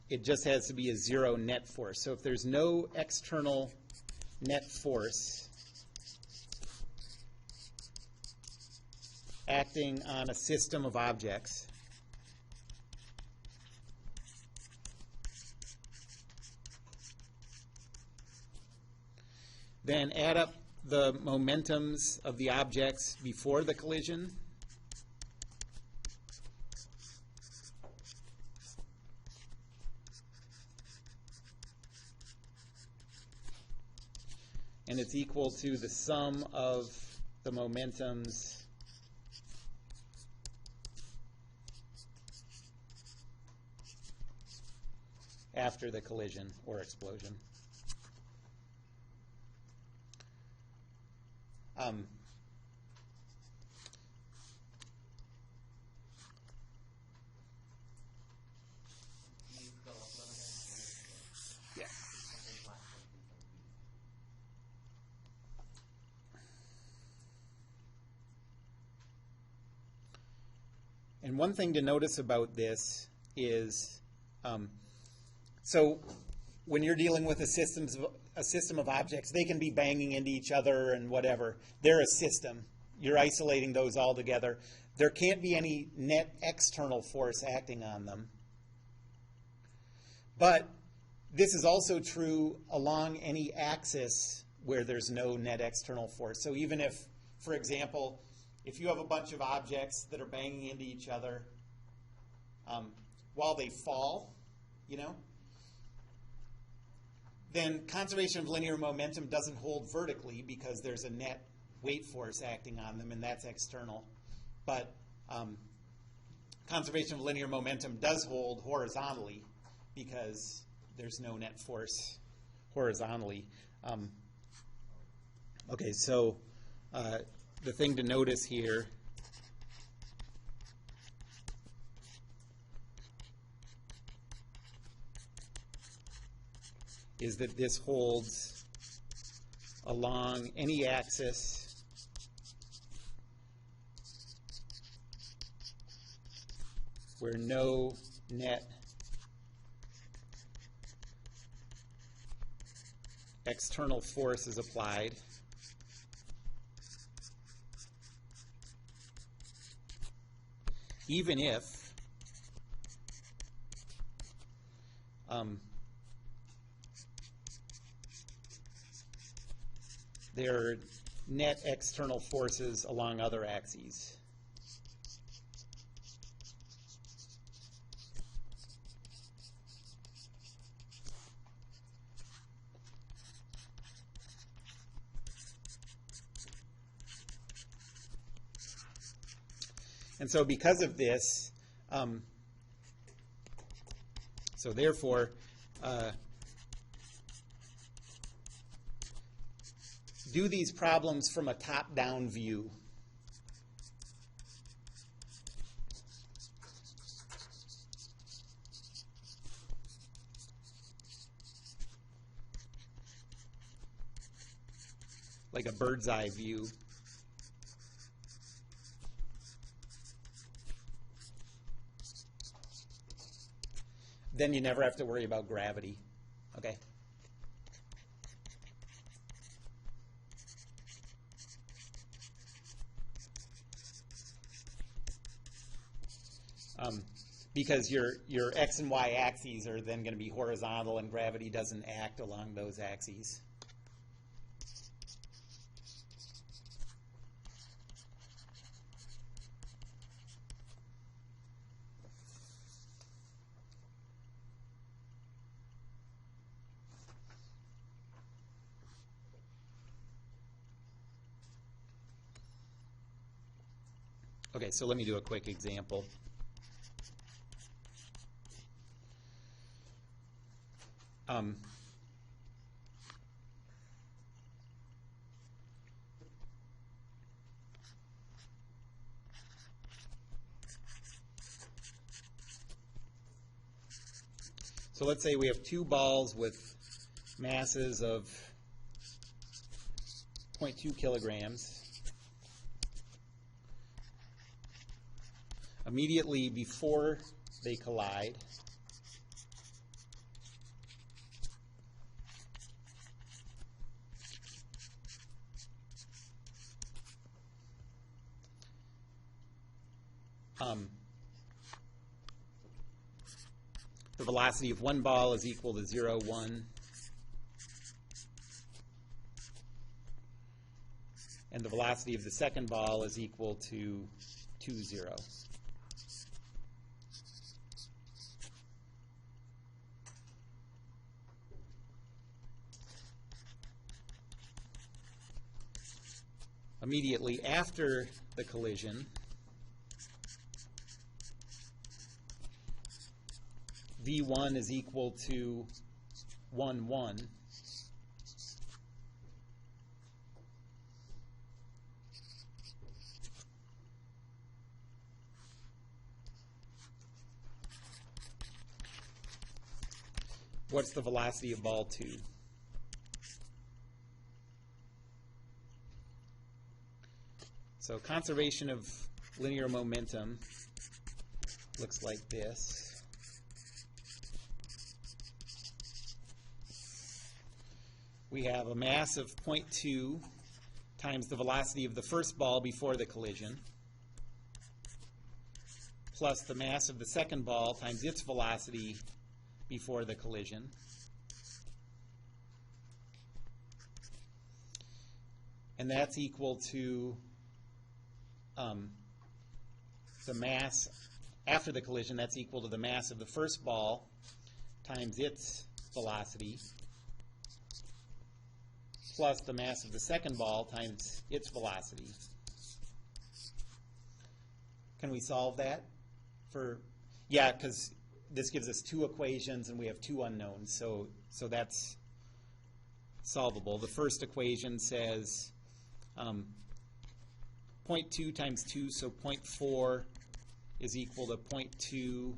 It just has to be a zero net force. So if there's no external net force acting on a system of objects, then add up the momentums of the objects before the collision and it's equal to the sum of the momentums after the collision or explosion. You go up a little bit. Yeah. I think last one is some piece. And one thing to notice about this is, so when you're dealing with a system of objects, they can be banging into each other and whatever. They're a system. You're isolating those all together. There can't be any net external force acting on them. But this is also true along any axis where there's no net external force. So even if, for example, if you have a bunch of objects that are banging into each other while they fall, then conservation of linear momentum doesn't hold vertically because there's a net weight force acting on them, and that's external. But conservation of linear momentum does hold horizontally because there's no net force horizontally. Okay, so the thing to notice here is that this holds along any axis where no net external force is applied. Even if there are net external forces along other axes. And so because of this, so therefore, do these problems from a top-down view. Like a bird's eye view. Then you never have to worry about gravity. Okay? Because your x and y axes are then going to be horizontal, and gravity doesn't act along those axes. Okay, so let me do a quick example. So let's say we have two balls with masses of 0.2 kilograms. Immediately before they collide, the velocity of one ball is equal to 0, 1. And the velocity of the second ball is equal to 2, 0. immediately after the collision, v1 is equal to 1, 1. What's the velocity of ball 2? So conservation of linear momentum looks like this. We have a mass of 0.2 times the velocity of the first ball before the collision, plus the mass of the second ball times its velocity before the collision. And that's equal to the mass after the collision. That's equal to the mass of the first ball times its velocity plus the mass of the second ball times its velocity. Can we solve that? Yeah, because this gives us two equations and we have two unknowns, so that's solvable. The first equation says 0.2 times 2, so 0.4 is equal to 0.2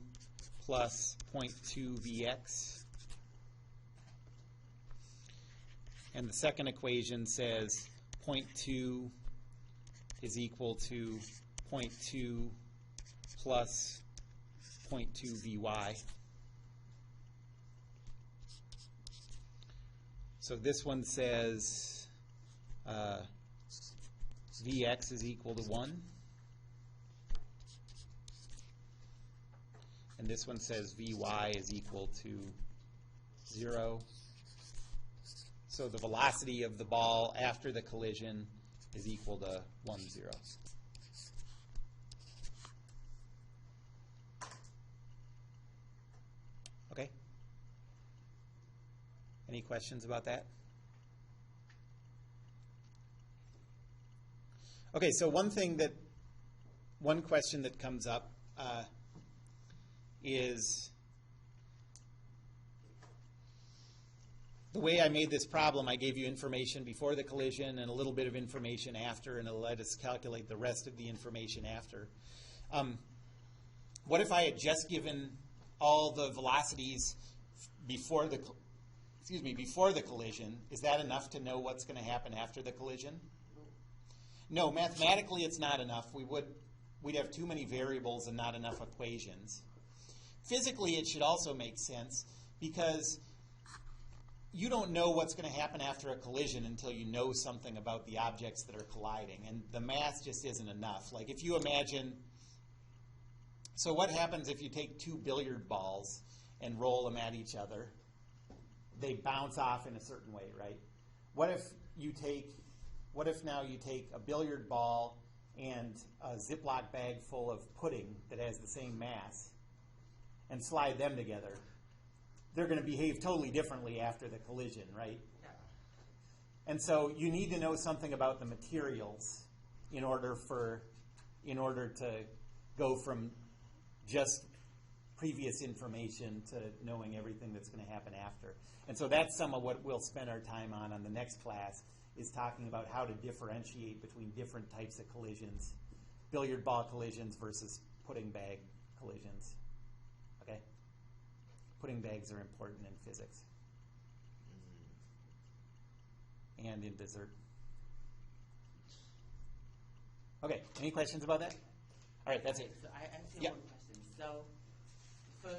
plus 0.2 Vx. And the second equation says 0.2 is equal to 0.2 plus 0.2 Vy. So this one says Vx is equal to 1. And this one says Vy is equal to 0. So the velocity of the ball after the collision is equal to 1, 0. Okay? Any questions about that? Okay, so one question that comes up is the way I made this problem. I gave you information before the collision and a little bit of information after, and it'll let us calculate the rest of the information after. What if I had just given all the velocities before the collision? Is that enough to know what's going to happen after the collision? No, mathematically it's not enough. We'd have too many variables and not enough equations. Physically, it should also make sense because you don't know what's going to happen after a collision until you know something about the objects that are colliding, and the math just isn't enough. Like if you imagine, so what happens if you take two billiard balls and roll them at each other? They bounce off in a certain way, right? What if now you take a billiard ball and a Ziploc bag full of pudding that has the same mass and slide them together? They're going to behave totally differently after the collision, right? Yeah. And so you need to know something about the materials in order to go from just previous information to knowing everything that's going to happen after. And so that's some of what we'll spend our time on the next class, is talking about how to differentiate between different types of collisions, billiard ball collisions versus pudding bag collisions. Okay? Pudding bags are important in physics and in dessert. Okay, any questions about that? All right, that's it. So I actually have Yeah. one question. So, for